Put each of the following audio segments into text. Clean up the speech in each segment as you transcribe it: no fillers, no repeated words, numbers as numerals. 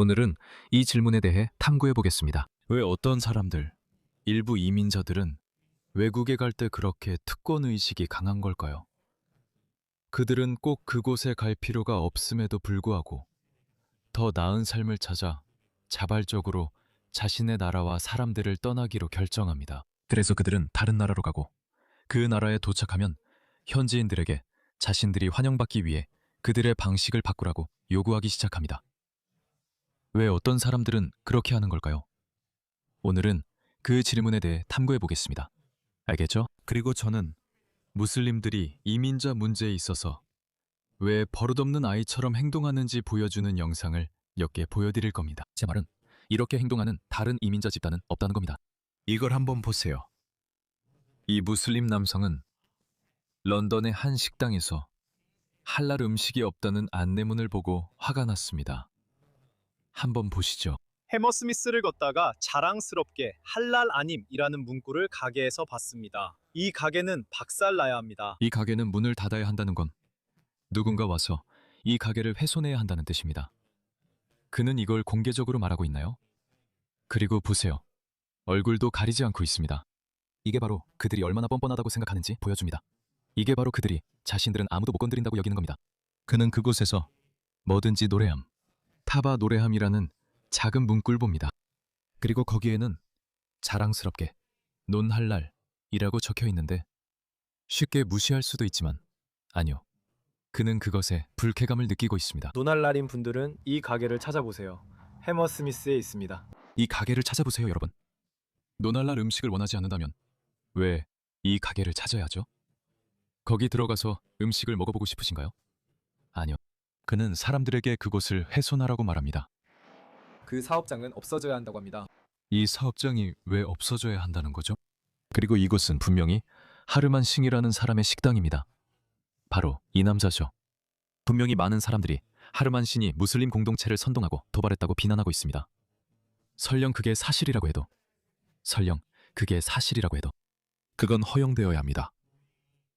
오늘은 이 질문에 대해 탐구해 보겠습니다. 왜 어떤 사람들, 일부 이민자들은 외국에 갈 때 그렇게 특권 의식이 강한 걸까요? 그들은 꼭 그곳에 갈 필요가 없음에도 불구하고 더 나은 삶을 찾아 자발적으로 자신의 나라와 사람들을 떠나기로 결정합니다. 그래서 그들은 다른 나라로 가고 그 나라에 도착하면 현지인들에게 자신들이 환영받기 위해 그들의 방식을 바꾸라고 요구하기 시작합니다. 왜 어떤 사람들은 그렇게 하는 걸까요? 오늘은 그 질문에 대해 탐구해 보겠습니다. 알겠죠? 그리고 저는 무슬림들이 이민자 문제에 있어서 왜 버릇없는 아이처럼 행동하는지 보여주는 영상을 몇 개 보여드릴 겁니다. 제 말은 이렇게 행동하는 다른 이민자 집단은 없다는 겁니다. 이걸 한번 보세요. 이 무슬림 남성은 런던의 한 식당에서 할랄 음식이 없다는 안내문을 보고 화가 났습니다. 한번 보시죠. 해머스미스를 걷다가 자랑스럽게 할랄 아님이라는 문구를 가게에서 봤습니다. 이 가게는 박살나야 합니다. 이 가게는 문을 닫아야 한다는 건 누군가 와서 이 가게를 훼손해야 한다는 뜻입니다. 그는 이걸 공개적으로 말하고 있나요? 그리고 보세요. 얼굴도 가리지 않고 있습니다. 이게 바로 그들이 얼마나 뻔뻔하다고 생각하는지 보여줍니다. 이게 바로 그들이 자신들은 아무도 못 건드린다고 여기는 겁니다. 그는 그곳에서 뭐든지 노래함, 타바 노래함이라는 작은 문구를 봅니다. 그리고 거기에는 자랑스럽게 논할랄이라고 적혀 있는데 쉽게 무시할 수도 있지만 아니요. 그는 그것에 불쾌감을 느끼고 있습니다. 노날랄인 분들은 이 가게를 찾아보세요. 해머스미스에 있습니다. 이 가게를 찾아보세요, 여러분. 논할랄 음식을 원하지 않는다면 왜 이 가게를 찾아야 하죠? 거기 들어가서 음식을 먹어보고 싶으신가요? 아니요. 그는 사람들에게 그곳을 훼손하라고 말합니다. 그 사업장은 없어져야 한다고 합니다. 이 사업장이 왜 없어져야 한다는 거죠? 그리고 이곳은 분명히 하르만 싱이라는 사람의 식당입니다. 바로 이 남자죠. 분명히 많은 사람들이 하르만 싱이 무슬림 공동체를 선동하고 도발했다고 비난하고 있습니다. 설령 그게 사실이라고 해도 그건 허용되어야 합니다.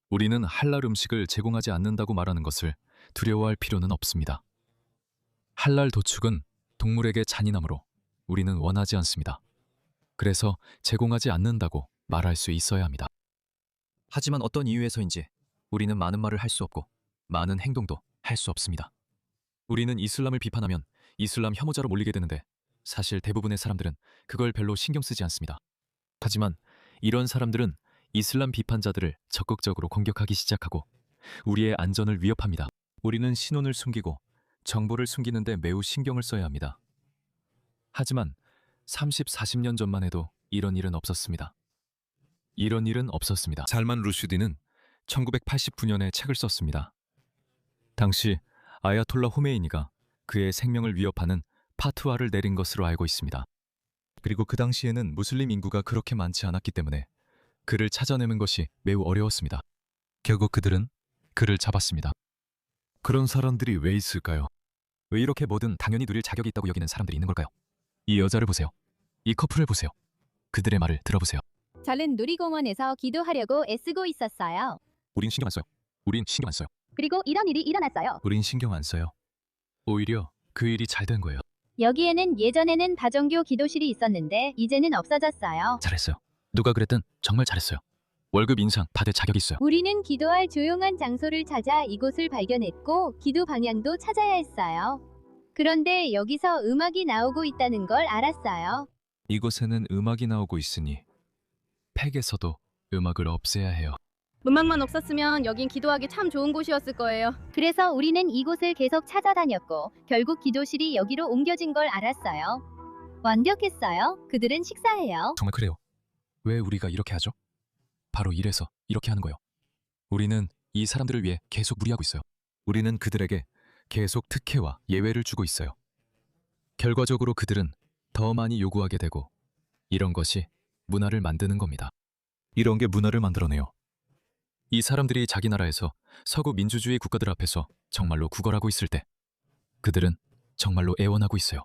우리는 할랄 음식을 제공하지 않는다고 말하는 것을 두려워할 필요는 없습니다. 할랄 도축은 동물에게 잔인함으로 우리는 원하지 않습니다. 그래서 제공하지 않는다고 말할 수 있어야 합니다. 하지만 어떤 이유에서인지 우리는 많은 말을 할 수 없고 많은 행동도 할 수 없습니다. 우리는 이슬람을 비판하면 이슬람 혐오자로 몰리게 되는데 사실 대부분의 사람들은 그걸 별로 신경 쓰지 않습니다. 하지만 이런 사람들은 이슬람 비판자들을 적극적으로 공격하기 시작하고 우리의 안전을 위협합니다. 우리는 신원을 숨기고 정보를 숨기는데 매우 신경을 써야 합니다. 하지만 30, 40년 전만 해도 이런 일은 없었습니다. 살만 루슈디는 1989년에 책을 썼습니다. 당시 아야톨라 호메이니가 그의 생명을 위협하는 파투아를 내린 것으로 알고 있습니다. 그리고 그 당시에는 무슬림 인구가 그렇게 많지 않았기 때문에 그를 찾아내는 것이 매우 어려웠습니다. 결국 그들은 그를 잡았습니다. 그런 사람들이 왜 있을까요? 왜 이렇게 뭐든 당연히 누릴 자격이 있다고 여기는 사람들이 있는 걸까요? 이 여자를 보세요. 이 커플을 보세요. 그들의 말을 들어보세요. 저는 놀이공원에서 기도하려고 애쓰고 있었어요. 우린 신경 안 써요. 그리고 이런 일이 일어났어요. 우린 신경 안 써요. 오히려 그 일이 잘 된 거예요. 여기에는 예전에는 다종교 기도실이 있었는데 이제는 없어졌어요. 잘했어요. 누가 그랬든 정말 잘했어요. 월급 인상 받을 자격이 있어요. 우리는 기도할 조용한 장소를 찾아 이곳을 발견했고 기도 방향도 찾아야 했어요. 그런데 여기서 음악이 나오고 있다는 걸 알았어요. 이곳에는 음악이 나오고 있으니 팩에서도 음악을 없애야 해요. 음악만 없었으면 여긴 기도하기 참 좋은 곳이었을 거예요. 그래서 우리는 이곳을 계속 찾아다녔고 결국 기도실이 여기로 옮겨진 걸 알았어요. 완벽했어요. 그들은 식사해요. 정말 그래요. 왜 우리가 이렇게 하죠? 바로 이래서 이렇게 하는 거예요. 우리는 이 사람들을 위해 계속 무리하고 있어요. 우리는 그들에게 계속 특혜와 예외를 주고 있어요. 결과적으로 그들은 더 많이 요구하게 되고 이런 것이 문화를 만드는 겁니다. 이런 게 문화를 만들어내요. 이 사람들이 자기 나라에서 서구 민주주의 국가들 앞에서 정말로 구걸하고 있을 때 그들은 정말로 애원하고 있어요.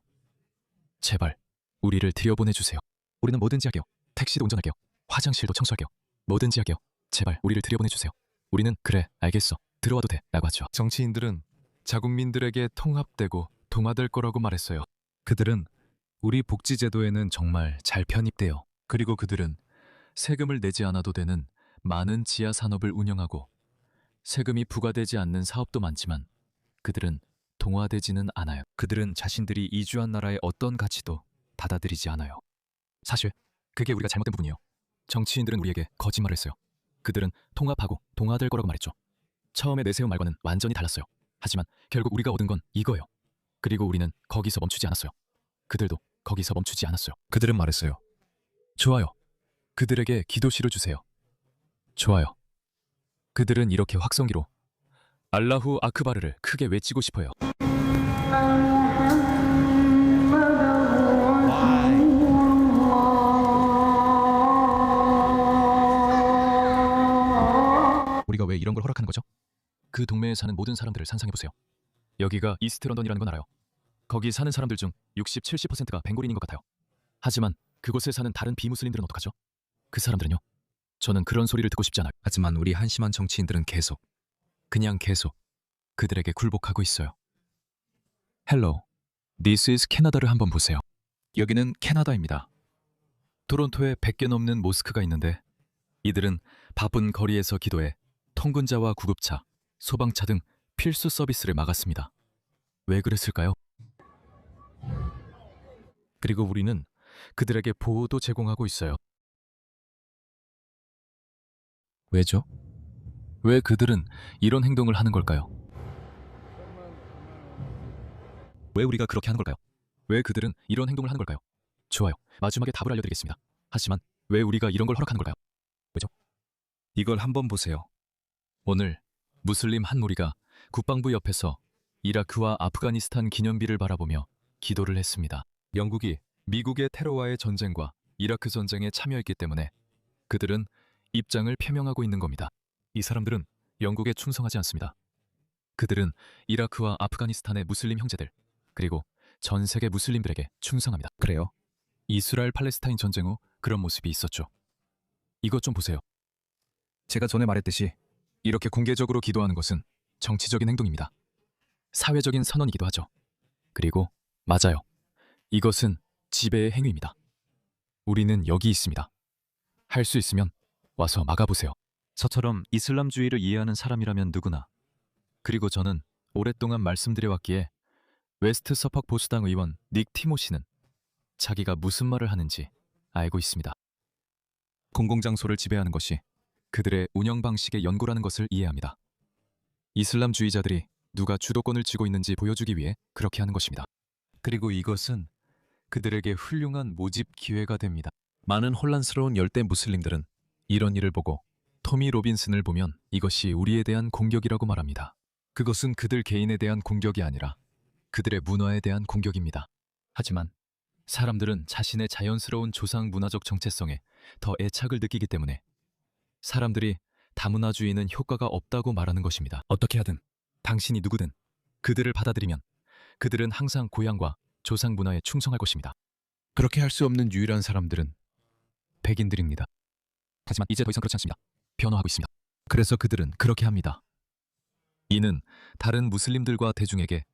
제발 우리를 들여보내주세요. 우리는 뭐든지 할게요. 택시도 운전할게요. 화장실도 청소할게요. 뭐든지 할게요. 제발 우리를 들여보내주세요. 우리는 그래 알겠어 들어와도 돼 라고 하죠. 정치인들은 자국민들에게 통합되고 동화될 거라고 말했어요. 그들은 우리 복지제도에는 정말 잘 편입돼요. 그리고 그들은 세금을 내지 않아도 되는 많은 지하 산업을 운영하고 세금이 부과되지 않는 사업도 많지만 그들은 동화되지는 않아요. 그들은 자신들이 이주한 나라의 어떤 가치도 받아들이지 않아요. 사실 그게 우리가 잘못된 부분이에요. 정치인들은 우리에게 거짓말을 했어요. 그들은 통합하고 동화될 거라고 말했죠. 처음에 내세운 말과는 완전히 달랐어요. 하지만 결국 우리가 얻은 건 이거예요. 그리고 우리는 거기서 멈추지 않았어요. 그들도 거기서 멈추지 않았어요. 그들은 말했어요. 좋아요. 그들에게 기도시로 주세요. 좋아요. 그들은 이렇게 확성기로 알라후 아크바르를 크게 외치고 싶어요. 우리가 왜 이런 걸 허락하는 거죠? 그 동네에 사는 모든 사람들을 상상해보세요. 여기가 이스트 런던이라는 건 알아요. 거기 사는 사람들 중 60, 70%가 벵골인인 것 같아요. 하지만 그곳에 사는 다른 비무슬림들은 어떡하죠? 그 사람들은요? 저는 그런 소리를 듣고 싶지 않아요. 하지만 우리 한심한 정치인들은 그냥 계속 그들에게 굴복하고 있어요. Hello, this is Canada를 한번 보세요. 여기는 캐나다입니다. 토론토에 100개 넘는 모스크가 있는데 이들은 바쁜 거리에서 기도해 통근자와 구급차, 소방차 등 필수 서비스를 막았습니다. 왜 그랬을까요? 그리고 우리는 그들에게 보호도 제공하고 있어요. 왜죠? 왜 그들은 이런 행동을 하는 걸까요? 왜 우리가 그렇게 하는 걸까요? 왜 그들은 이런 행동을 하는 걸까요? 좋아요. 마지막에 답을 알려드리겠습니다. 하지만 왜 우리가 이런 걸 허락하는 걸까요? 왜죠? 이걸 한번 보세요. 오늘 무슬림 한 무리가 국방부 옆에서 이라크와 아프가니스탄 기념비를 바라보며 기도를 했습니다. 영국이 미국의 테러와의 전쟁과 이라크 전쟁에 참여했기 때문에 그들은 입장을 표명하고 있는 겁니다. 이 사람들은 영국에 충성하지 않습니다. 그들은 이라크와 아프가니스탄의 무슬림 형제들, 그리고 전 세계 무슬림들에게 충성합니다. 그래요? 이스라엘 팔레스타인 전쟁 후 그런 모습이 있었죠. 이것 좀 보세요. 제가 전에 말했듯이 이렇게 공개적으로 기도하는 것은 정치적인 행동입니다. 사회적인 선언이기도 하죠. 그리고 맞아요. 이것은 지배의 행위입니다. 우리는 여기 있습니다. 할 수 있으면 와서 막아보세요. 저처럼 이슬람주의를 이해하는 사람이라면 누구나. 그리고 저는 오랫동안 말씀드려왔기에 웨스트 서퍽 보수당 의원 닉 티모시는 자기가 무슨 말을 하는지 알고 있습니다. 공공장소를 지배하는 것이 그들의 운영 방식의 연고라는 것을 이해합니다. 이슬람주의자들이 누가 주도권을 쥐고 있는지 보여주기 위해 그렇게 하는 것입니다. 그리고 이것은 그들에게 훌륭한 모집 기회가 됩니다. 많은 혼란스러운 열대 무슬림들은 이런 일을 보고 토미 로빈슨을 보면 이것이 우리에 대한 공격이라고 말합니다. 그것은 그들 개인에 대한 공격이 아니라 그들의 문화에 대한 공격입니다. 하지만 사람들은 자신의 자연스러운 조상 문화적 정체성에 더 애착을 느끼기 때문에 사람들이 다문화주의는 효과가 없다고 말하는 것입니다. 어떻게 하든 당신이 누구든 그들을 받아들이면 그들은 항상 고향과 조상 문화에 충성할 것입니다. 그렇게 할 수 없는 유일한 사람들은 백인들입니다. 하지만 이제 더 이상 그렇지 않습니다. 변화하고 있습니다. 그래서 그들은 그렇게 합니다. 이는 다른 무슬림들과 대중에게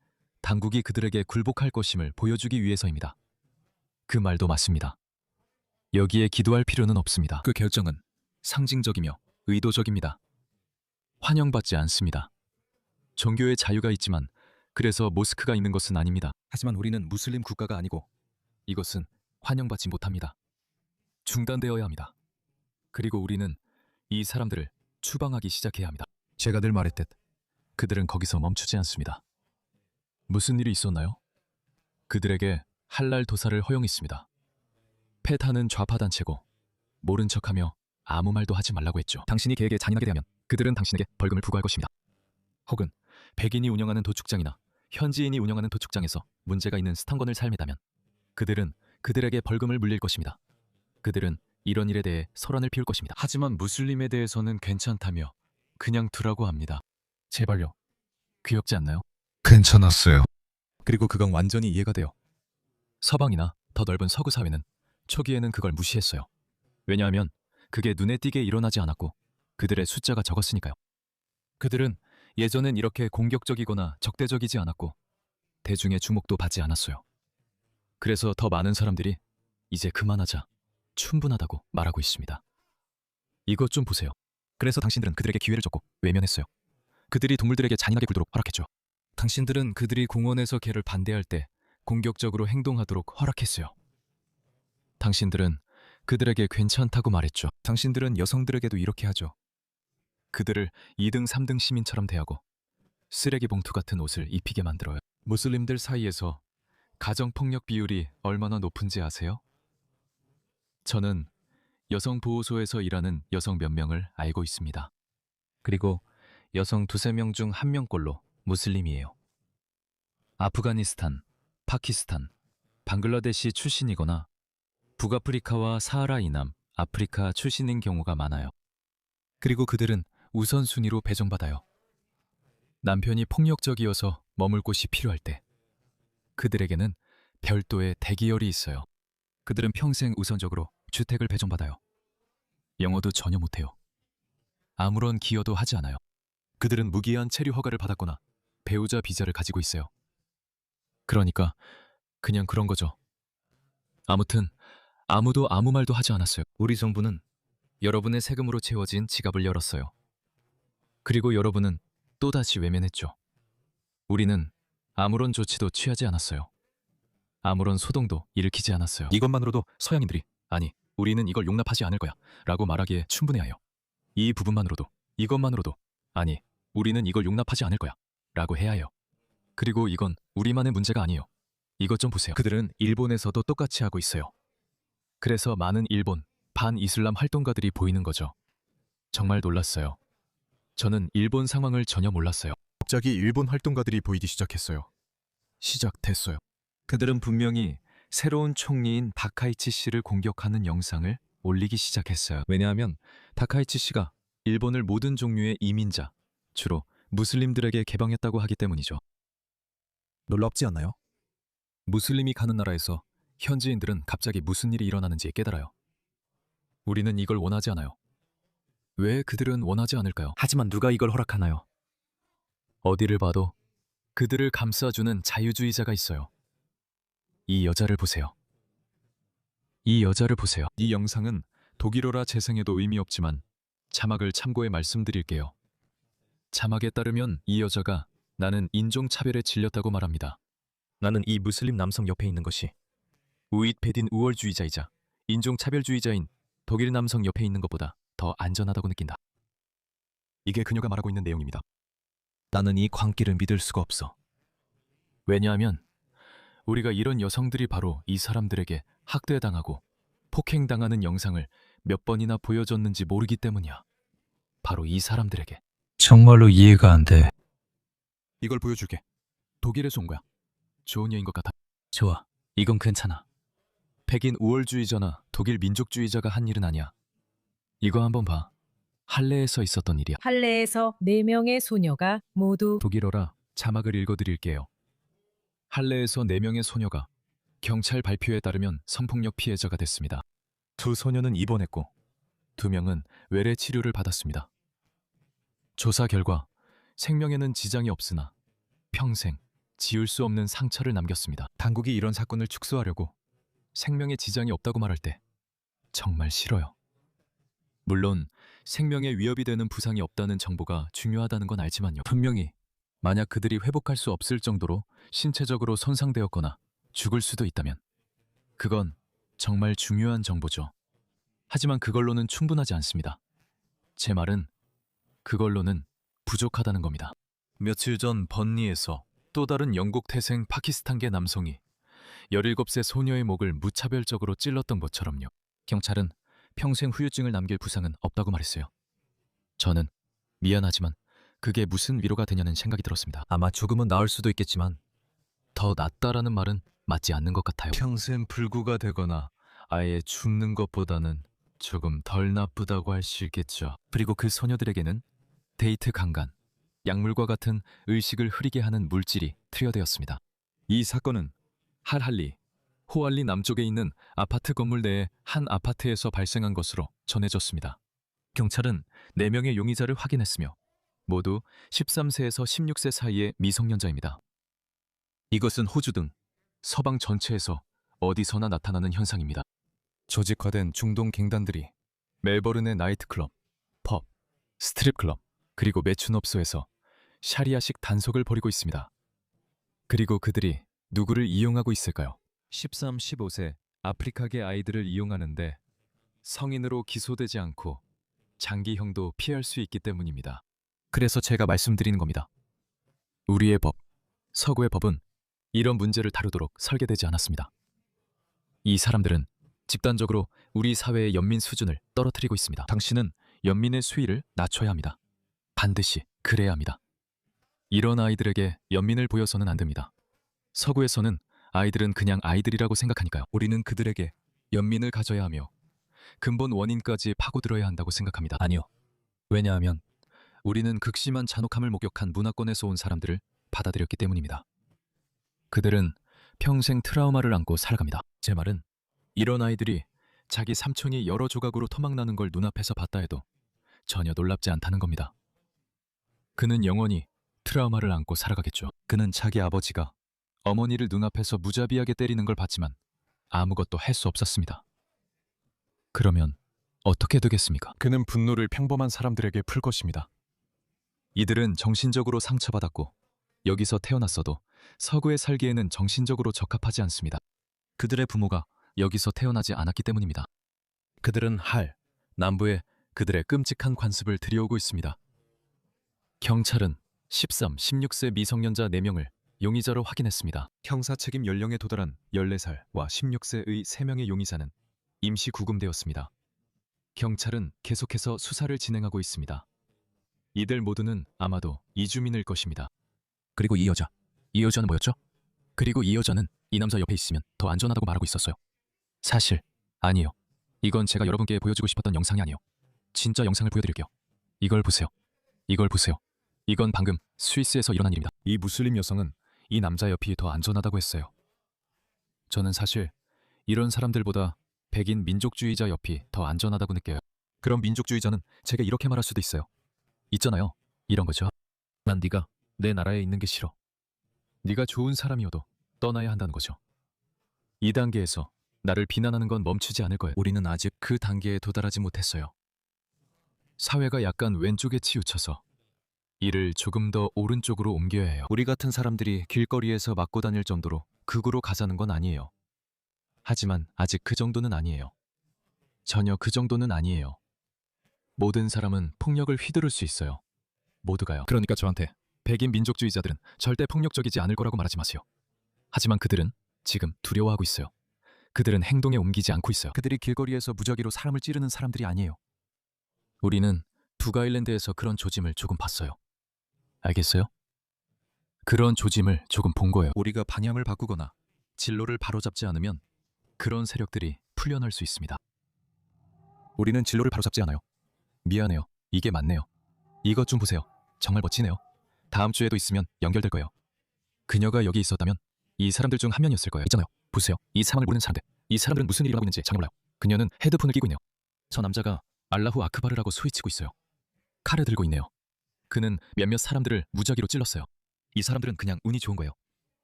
당국이 그들에게 굴복할 것임을 보여주기 위해서입니다. 그 말도 맞습니다. 여기에 기도할 필요는 없습니다. 그 결정은 상징적이며 의도적입니다. 환영받지 않습니다. 종교의 자유가 있지만 그래서 모스크가 있는 것은 아닙니다. 하지만 우리는 무슬림 국가가 아니고 이것은 환영받지 못합니다. 중단되어야 합니다. 그리고 우리는 이 사람들을 추방하기 시작해야 합니다. 제가 늘 말했듯 그들은 거기서 멈추지 않습니다. 무슨 일이 있었나요? 그들에게 할랄 도사를 허용했습니다. 페타는 좌파 단체고 모른 척하며 아무 말도 하지 말라고 했죠. 당신이 계획에 잔인하게 대하면 그들은 당신에게 벌금을 부과할 것입니다. 혹은 백인이 운영하는 도축장이나 현지인이 운영하는 도축장에서 문제가 있는 스탄건을 사용했다면 그들은 그들에게 벌금을 물릴 것입니다. 그들은 이런 일에 대해 소란을 피울 것입니다. 하지만 무슬림에 대해서는 괜찮다며 그냥 두라고 합니다. 제발요. 귀엽지 않나요? 괜찮았어요. 그리고 그건 완전히 이해가 돼요. 서방이나 더 넓은 서구 사회는 초기에는 그걸 무시했어요. 왜냐하면 그게 눈에 띄게 일어나지 않았고 그들의 숫자가 적었으니까요. 그들은 예전엔 이렇게 공격적이거나 적대적이지 않았고 대중의 주목도 받지 않았어요. 그래서 더 많은 사람들이 이제 그만하자, 충분하다고 말하고 있습니다. 이것 좀 보세요. 그래서 당신들은 그들에게 기회를 줬고 외면했어요. 그들이 동물들에게 잔인하게 굴도록 허락했죠. 당신들은 그들이 공원에서 개를 반대할 때 공격적으로 행동하도록 허락했어요. 당신들은 그들에게 괜찮다고 말했죠. 당신들은 여성들에게도 이렇게 하죠. 그들을 2등, 3등 시민처럼 대하고 쓰레기 봉투 같은 옷을 입히게 만들어요. 무슬림들 사이에서 가정폭력 비율이 얼마나 높은지 아세요? 저는 여성보호소에서 일하는 여성 몇 명을 알고 있습니다. 그리고 여성 2~3명 중 1명꼴로 무슬림이에요. 아프가니스탄, 파키스탄, 방글라데시 출신이거나 북아프리카와 사하라 이남, 아프리카 출신인 경우가 많아요. 그리고 그들은 우선순위로 배정받아요. 남편이 폭력적이어서 머물 곳이 필요할 때 그들에게는 별도의 대기열이 있어요. 그들은 평생 우선적으로 주택을 배정받아요. 영어도 전혀 못해요. 아무런 기여도 하지 않아요. 그들은 무기한 체류 허가를 받았거나 배우자 비자를 가지고 있어요. 그러니까 그냥 그런 거죠. 아무튼 아무도 아무 말도 하지 않았어요. 우리 정부는 여러분의 세금으로 채워진 지갑을 열었어요. 그리고 여러분은 또다시 외면했죠. 우리는 아무런 조치도 취하지 않았어요. 아무런 소동도 일으키지 않았어요. 이것만으로도 서양인들이 아니, 우리는 이걸 용납하지 않을 거야 라고 말하기에 충분해요. 이 부분만으로도, 이것만으로도 아니, 우리는 이걸 용납하지 않을 거야 라고 해야 해요. 그리고 이건 우리만의 문제가 아니에요. 이것 좀 보세요. 그들은 일본에서도 똑같이 하고 있어요. 그래서 많은 일본 반이슬람 활동가들이 보이는 거죠. 정말 놀랐어요. 저는 일본 상황을 전혀 몰랐어요. 갑자기 일본 활동가들이 보이기 시작했어요. 시작됐어요. 그들은 분명히 새로운 총리인 다카이치 씨를 공격하는 영상을 올리기 시작했어요. 왜냐하면 다카이치 씨가 일본을 모든 종류의 이민자, 주로 무슬림들에게 개방했다고 하기 때문이죠. 놀랍지 않나요? 무슬림이 가는 나라에서 현지인들은 갑자기 무슨 일이 일어나는지 깨달아요. 우리는 이걸 원하지 않아요. 왜 그들은 원하지 않을까요? 하지만 누가 이걸 허락하나요? 어디를 봐도 그들을 감싸주는 자유주의자가 있어요. 이 여자를 보세요. 이 여자를 보세요. 이 영상은 독일어라 재생해도 의미 없지만 자막을 참고해 말씀드릴게요. 자막에 따르면 이 여자가 나는 인종차별에 질렸다고 말합니다. 나는 이 무슬림 남성 옆에 있는 것이 우잇베딘 우월주의자이자 인종차별주의자인 독일 남성 옆에 있는 것보다 더 안전하다고 느낀다. 이게 그녀가 말하고 있는 내용입니다. 나는 이 광기를 믿을 수가 없어. 왜냐하면 우리가 이런 여성들이 바로 이 사람들에게 학대당하고 폭행당하는 영상을 몇 번이나 보여줬는지 모르기 때문이야. 바로 이 사람들에게. 정말로 이해가 안 돼. 이걸 보여줄게. 독일에서 온 거야. 좋은 여인 것 같아. 좋아. 이건 괜찮아. 백인 우월주의자나 독일 민족주의자가 한 일은 아니야. 이거 한번 봐. 할레에서 있었던 일이야. 할레에서 4명의 소녀가 모두 독일어라 자막을 읽어드릴게요. 할레에서 4명의 소녀가 경찰 발표에 따르면 성폭력 피해자가 됐습니다. 2 소녀는 입원했고 2명은 외래 치료를 받았습니다. 조사 결과 생명에는 지장이 없으나 평생 지울 수 없는 상처를 남겼습니다. 당국이 이런 사건을 축소하려고 생명에 지장이 없다고 말할 때 정말 싫어요. 물론 생명에 위협이 되는 부상이 없다는 정보가 중요하다는 건 알지만요. 분명히 만약 그들이 회복할 수 없을 정도로 신체적으로 손상되었거나 죽을 수도 있다면 그건 정말 중요한 정보죠. 하지만 그걸로는 충분하지 않습니다. 제 말은 그걸로는 부족하다는 겁니다. 며칠 전 번니에서 또 다른 영국 태생 파키스탄계 남성이 17세 소녀의 목을 무차별적으로 찔렀던 것처럼요. 경찰은 평생 후유증을 남길 부상은 없다고 말했어요. 저는 미안하지만 그게 무슨 위로가 되냐는 생각이 들었습니다. 아마 조금은 나을 수도 있겠지만 더 낫다라는 말은 맞지 않는 것 같아요. 평생 불구가 되거나 아예 죽는 것보다는 조금 덜 나쁘다고 할 수 있겠죠. 그리고 그 소녀들에게는 데이트 강간, 약물과 같은 의식을 흐리게 하는 물질이 투여되었습니다. 이 사건은 할할리, 호알리 남쪽에 있는 아파트 건물 내의 한 아파트에서 발생한 것으로 전해졌습니다. 경찰은 4명의 용의자를 확인했으며 모두 13세에서 16세 사이의 미성년자입니다. 이것은 호주 등 서방 전체에서 어디서나 나타나는 현상입니다. 조직화된 중동 갱단들이 멜버른의 나이트클럽, 펍, 스트립클럽, 그리고 매춘업소에서 샤리아식 단속을 벌이고 있습니다. 그리고 그들이 누구를 이용하고 있을까요? 13, 15세 아프리카계 아이들을 이용하는데 성인으로 기소되지 않고 장기형도 피할 수 있기 때문입니다. 그래서 제가 말씀드리는 겁니다. 우리의 법, 서구의 법은 이런 문제를 다루도록 설계되지 않았습니다. 이 사람들은 집단적으로 우리 사회의 연민 수준을 떨어뜨리고 있습니다. 당신은 연민의 수위를 낮춰야 합니다. 반드시 그래야 합니다. 이런 아이들에게 연민을 보여서는 안 됩니다. 서구에서는 아이들은 그냥 아이들이라고 생각하니까요. 우리는 그들에게 연민을 가져야 하며 근본 원인까지 파고들어야 한다고 생각합니다. 아니요. 왜냐하면 우리는 극심한 잔혹함을 목격한 문화권에서 온 사람들을 받아들였기 때문입니다. 그들은 평생 트라우마를 안고 살아갑니다. 제 말은 이런 아이들이 자기 삼촌이 여러 조각으로 토막나는 걸 눈앞에서 봤다 해도 전혀 놀랍지 않다는 겁니다. 그는 영원히 트라우마를 안고 살아가겠죠. 그는 자기 아버지가 어머니를 눈앞에서 무자비하게 때리는 걸 봤지만 아무것도 할 수 없었습니다. 그러면 어떻게 되겠습니까? 그는 분노를 평범한 사람들에게 풀 것입니다. 이들은 정신적으로 상처받았고 여기서 태어났어도 서구에 살기에는 정신적으로 적합하지 않습니다. 그들의 부모가 여기서 태어나지 않았기 때문입니다. 그들은 남부에 그들의 끔찍한 관습을 들여오고 있습니다. 경찰은 13, 16세 미성년자 4명을 용의자로 확인했습니다. 형사 책임 연령에 도달한 14살과 16세의 3명의 용의자는 임시 구금되었습니다. 경찰은 계속해서 수사를 진행하고 있습니다. 이들 모두는 아마도 이주민일 것입니다. 그리고 이 여자는 뭐였죠? 그리고 이 여자는 이 남자 옆에 있으면 더 안전하다고 말하고 있었어요. 사실 아니에요. 이건 제가 여러분께 보여주고 싶었던 영상이 아니에요. 진짜 영상을 보여드릴게요. 이걸 보세요. 이건 방금 스위스에서 일어난 일입니다. 이 무슬림 여성은 이 남자 옆이 더 안전하다고 했어요. 저는 사실 이런 사람들보다 백인 민족주의자 옆이 더 안전하다고 느껴요. 그럼 민족주의자는 제가 이렇게 말할 수도 있어요. 있잖아요. 이런 거죠. 난 네가 내 나라에 있는 게 싫어. 네가 좋은 사람이어도 떠나야 한다는 거죠. 이 단계에서 나를 비난하는 건 멈추지 않을 거예요. 우리는 아직 그 단계에 도달하지 못했어요. 사회가 약간 왼쪽에 치우쳐서 이를 조금 더 오른쪽으로 옮겨야 해요. 우리 같은 사람들이 길거리에서 맞고 다닐 정도로 극으로 가자는 건 아니에요. 하지만 아직 그 정도는 아니에요. 전혀 그 정도는 아니에요. 모든 사람은 폭력을 휘두를 수 있어요. 모두가요. 그러니까 저한테 백인 민족주의자들은 절대 폭력적이지 않을 거라고 말하지 마세요. 하지만 그들은 지금 두려워하고 있어요. 그들은 행동에 옮기지 않고 있어요. 그들이 길거리에서 무작위로 사람을 찌르는 사람들이 아니에요. 우리는 북아일랜드에서 그런 조짐을 조금 봤어요. 알겠어요? 그런 조짐을 조금 본 거예요. 우리가 방향을 바꾸거나 진로를 바로잡지 않으면 그런 세력들이 풀려날 수 있습니다. 우리는 진로를 바로잡지 않아요. 미안해요. 이게 맞네요. 이것 좀 보세요. 정말 멋지네요. 다음 주에도 있으면 연결될 거예요. 그녀가 여기 있었다면 이 사람들 중 한 명이었을 거예요. 있잖아요. 보세요. 이 상황을 모르는 사람들. 이 사람들은 무슨 일이 일어나고 있는지 전혀 몰라요. 그녀는 헤드폰을 끼고 있네요. 저 남자가 알라후 아크바르라고 소리치고 있어요. 칼을 들고 있네요. 그는 몇몇 사람들을 무작위로 찔렀어요. 이 사람들은 그냥 운이 좋은 거예요.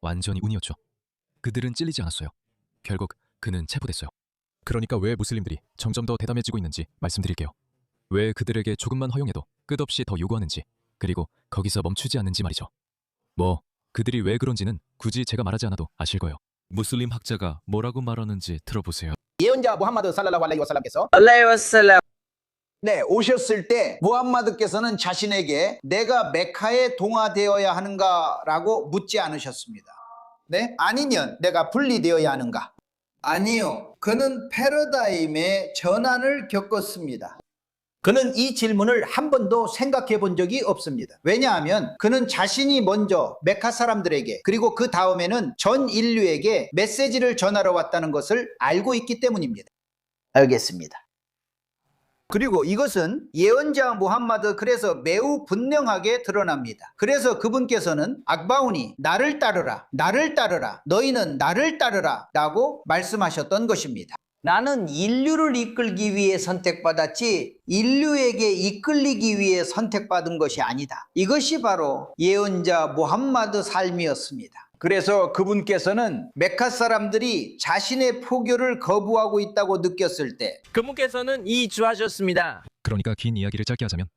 완전히 운이었죠. 그들은 찔리지 않았어요. 결국 그는 체포됐어요. 그러니까 왜 무슬림들이 점점 더 대담해지고 있는지 말씀드릴게요. 왜 그들에게 조금만 허용해도 끝없이 더 요구하는지, 그리고 거기서 멈추지 않는지 말이죠. 그들이 왜 그런지는 굳이 제가 말하지 않아도 아실 거예요. 무슬림 학자가 뭐라고 말하는지 들어보세요. 예언자 무함마드 살랄라후 알라이히 와살람께서 오셨을 때 무함마드께서는 자신에게 내가 메카에 동화되어야 하는가라고 묻지 않으셨습니다. 네? 아니면 내가 분리되어야 하는가? 아니요. 그는 패러다임의 전환을 겪었습니다. 그는 이 질문을 한 번도 생각해 본 적이 없습니다. 왜냐하면 그는 자신이 먼저 메카 사람들에게 그리고 그 다음에는 전 인류에게 메시지를 전하러 왔다는 것을 알고 있기 때문입니다. 알겠습니다. 그리고 이것은 예언자 무함마드 그래서 매우 분명하게 드러납니다. 그래서 그분께서는 악바운이 나를 따르라, 나를 따르라, 너희는 나를 따르라 라고 말씀하셨던 것입니다. 나는 인류를 이끌기 위해 선택받았지 인류에게 이끌리기 위해 선택받은 것이 아니다. 이것이 바로 예언자 무함마드 삶이었습니다. 그래서 그분께서는 메카 사람들이 자신의 포교를 거부하고 있다고 느꼈을 때 그분께서는 이주하셨습니다. 그러니까 긴 이야기를 짧게 하자면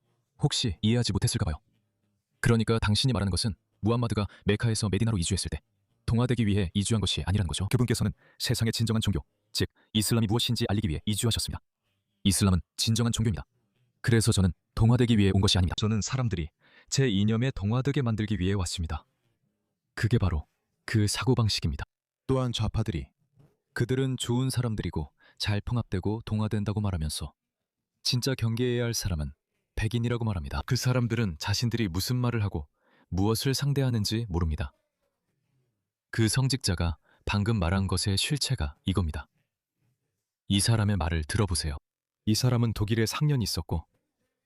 혹시 이해하지 못했을까 봐요. 그러니까 당신이 말하는 것은 무함마드가 메카에서 메디나로 이주했을 때 동화되기 위해 이주한 것이 아니라는 거죠. 그분께서는 세상의 진정한 종교, 즉 이슬람이 무엇인지 알리기 위해 이주하셨습니다. 이슬람은 진정한 종교입니다. 그래서 저는 동화되기 위해 온 것이 아닙니다. 저는 사람들이 제 이념에 동화되게 만들기 위해 왔습니다. 그게 바로 그 사고방식입니다. 또한 좌파들이 그들은 좋은 사람들이고 잘 통합되고 동화된다고 말하면서 진짜 경계해야 할 사람은 백인이라고 말합니다. 그 사람들은 자신들이 무슨 말을 하고 무엇을 상대하는지 모릅니다. 그 성직자가 방금 말한 것의 실체가 이겁니다. 이 사람의 말을 들어보세요. 이 사람은 독일에 상년이 있었고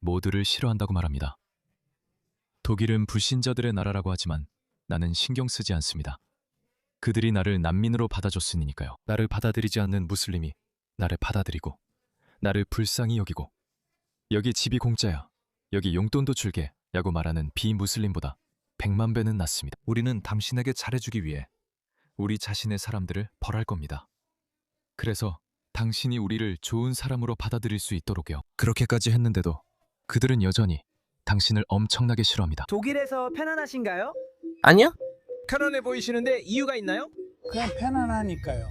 모두를 싫어한다고 말합니다. 독일은 불신자들의 나라라고 하지만 나는 신경 쓰지 않습니다. 그들이 나를 난민으로 받아줬으니까요. 나를 받아들이지 않는 무슬림이 나를 받아들이고 나를 불쌍히 여기고 여기 집이 공짜야, 여기 용돈도 줄게 라고 말하는 비무슬림보다 100만 배는 낫습니다. 우리는 당신에게 잘해주기 위해 우리 자신의 사람들을 벌할 겁니다. 그래서 당신이 우리를 좋은 사람으로 받아들일 수 있도록요. 그렇게까지 했는데도 그들은 여전히 당신을 엄청나게 싫어합니다. 독일에서 편안하신가요? 아니요. 편안해 보이시는데 이유가 있나요? 그냥 편안하니까요.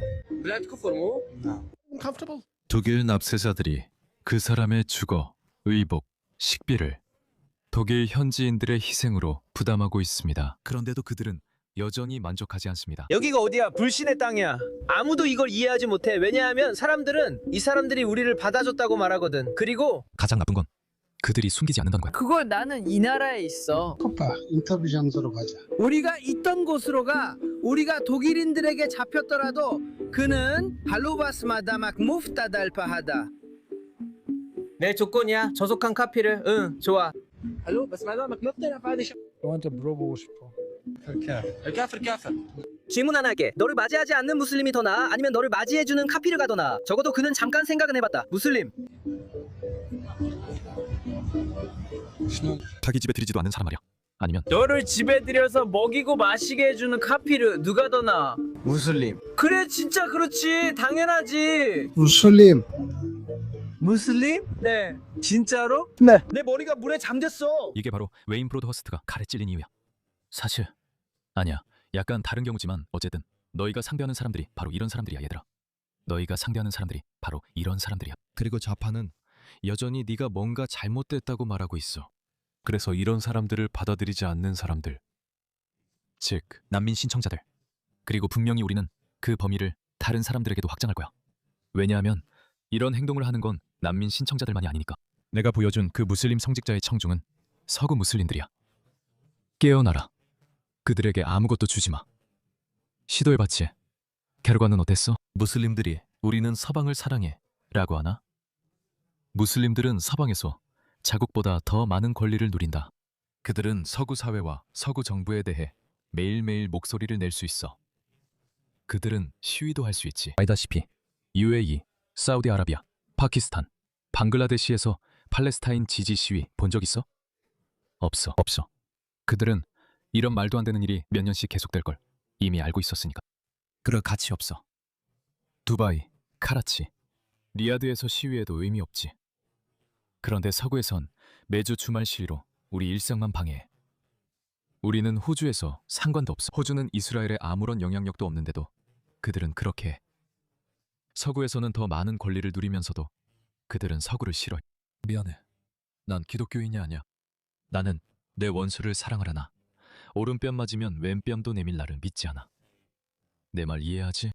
독일 납세자들이 그 사람의 주거, 의복, 식비를 독일 현지인들의 희생으로 부담하고 있습니다. 그런데도 그들은 여전히 만족하지 않습니다. 여기가 어디야? 불신의 땅이야. 아무도 이걸 이해하지 못해. 왜냐하면 사람들은 이 사람들이 우리를 받아줬다고 말하거든. 그리고 가장 나쁜 건 그들이 숨기지 않는다는 거야. 그걸 나는 이 나라에 있어. 코파 인터뷰 장소로 가자. 우리가 있던 곳으로 가. 우리가 독일인들에게 잡혔더라도 그는 할로바스마다 막 무프타달파하다. 내 조건이야. 저속한 카피를. 응, 좋아. 할로바스마다 막 무프타달파하다. 너한테 물어보고 싶어. 질문 하나 할게. 너를 맞이하지 않는 무슬림이 더 나아? 아니면 너를 맞이해주는 카피르가 더 나아? 적어도 그는 잠깐 생각은 해봤다. 무슬림. 자기 집에 들이지도 않는 사람 말이야. 아니면 너를 집에 들여서 먹이고 마시게 해주는 카피르. 누가 더 나아? 무슬림. 그래, 진짜 그렇지. 당연하지. 무슬림. 무슬림? 네. 진짜로? 네. 내 머리가 물에 잠겼어. 이게 바로 웨인 브로드허스트가 칼에 찔린 이유야. 사실 아니야. 약간 다른 경우지만 어쨌든 너희가 상대하는 사람들이 바로 이런 사람들이야, 얘들아. 너희가 상대하는 사람들이 바로 이런 사람들이야. 그리고 좌파는 여전히 네가 뭔가 잘못됐다고 말하고 있어. 그래서 이런 사람들을 받아들이지 않는 사람들, 즉 난민 신청자들, 그리고 분명히 우리는 그 범위를 다른 사람들에게도 확장할 거야. 왜냐하면 이런 행동을 하는 건 난민 신청자들만이 아니니까. 내가 보여준 그 무슬림 성직자의 청중은 서구 무슬림들이야. 깨어나라. 그들에게 아무것도 주지 마. 시도해봤지? 결과는 어땠어? 무슬림들이 우리는 서방을 사랑해 라고 하나? 무슬림들은 서방에서 자국보다 더 많은 권리를 누린다. 그들은 서구 사회와 서구 정부에 대해 매일매일 목소리를 낼 수 있어. 그들은 시위도 할 수 있지. 알다시피 UAE, 사우디아라비아, 파키스탄, 방글라데시에서 팔레스타인 지지 시위 본 적 있어? 없어. 그들은 이런 말도 안 되는 일이 몇 년씩 계속될 걸 이미 알고 있었으니까. 그럴 가치 없어. 두바이, 카라치, 리야드에서 시위해도 의미 없지. 그런데 서구에선 매주 주말 시위로 우리 일상만 방해해. 우리는 호주에서 상관도 없어. 호주는 이스라엘에 아무런 영향력도 없는데도 그들은 그렇게 해. 서구에서는 더 많은 권리를 누리면서도 그들은 서구를 싫어해. 미안해. 난 기독교인이 아니야. 나는 내 원수를 사랑하려나 오른뺨 맞으면 왼뺨도 내밀 나를 믿지 않아. 내 말 이해하지?